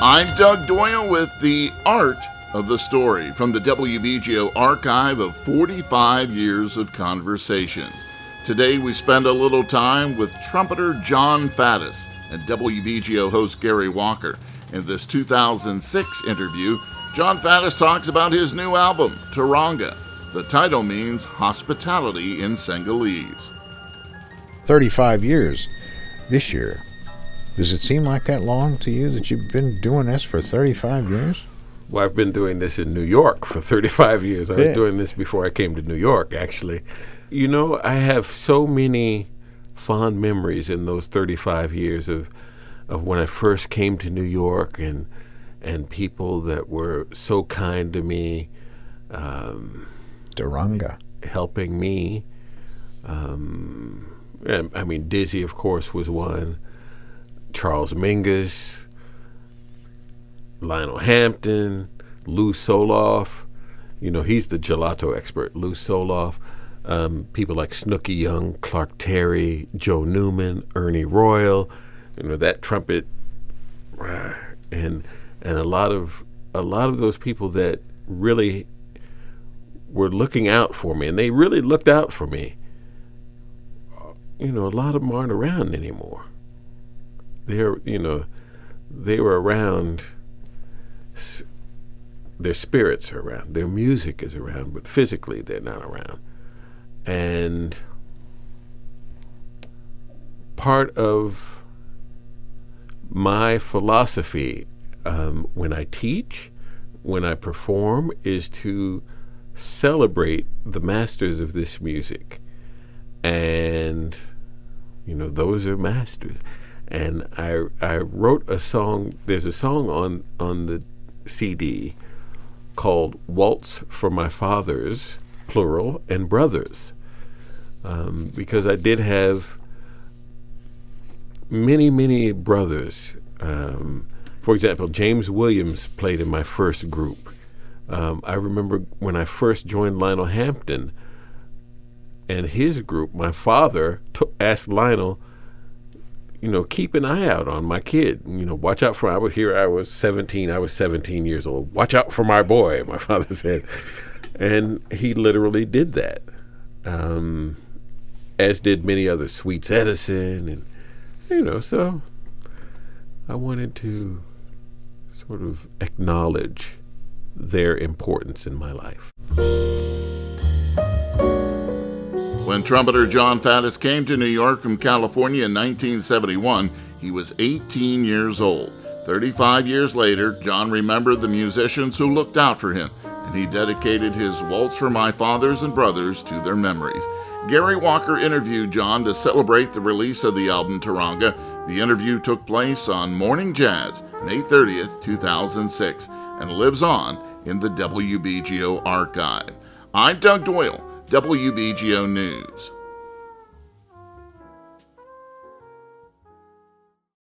I'm Doug Doyle with The Art of the Story from the WBGO Archive of 45 years of conversations. Today we spend a little time with Trumpeter Jon Faddis and WBGO host Gary Walker. In this 2006 interview, Jon Faddis talks about his new album, Taronga. The title means hospitality in Senegalese. 35 years this year. Does it seem like that long to you that you've been doing this for 35 years? Well, I've been doing this in New York for 35 years. I was doing this before I came to New York, actually. You know, I have so many fond memories in those 35 years of when I first came to New York and people that were so kind to me. Taronga. Helping me. I mean, Dizzy, of course, was one. Charles Mingus, Lionel Hampton, Lou Soloff. You know, he's the gelato expert. Lou Soloff. People like Snooky Young, Clark Terry, Joe Newman, Ernie Royal. You know, that trumpet, and a lot of those people that really were looking out for me, and they really looked out for me. You know, a lot of them aren't around anymore. They were around. Their spirits are around. Their music is around, but physically they're not around. And part of my philosophy when I teach, when I perform, is to celebrate the masters of this music. And, you know, those are masters. And I wrote a song. There's a song on the CD called Waltz for My Fathers, plural, and Brothers. Because I did have many, many brothers. For example, James Williams played in my first group. I remember when I first joined Lionel Hampton and his group, my father asked Lionel, you know, keep an eye out on my kid. You know, watch out for, I was 17 years old. Watch out for my boy, my father said. And he literally did that. As did many others, Sweets Edison, and, you know, so I wanted to sort of acknowledge their importance in my life. When trumpeter Jon Faddis came to New York from California in 1971, he was 18 years old. 35 years later, Jon remembered the musicians who looked out for him, and he dedicated his Waltz for My Fathers and Brothers to their memories. Gary Walker interviewed Jon to celebrate the release of the album Taronga. The interview took place on Morning Jazz, May 30th, 2006, and lives on in the WBGO Archive. I'm Doug Doyle, WBGO News.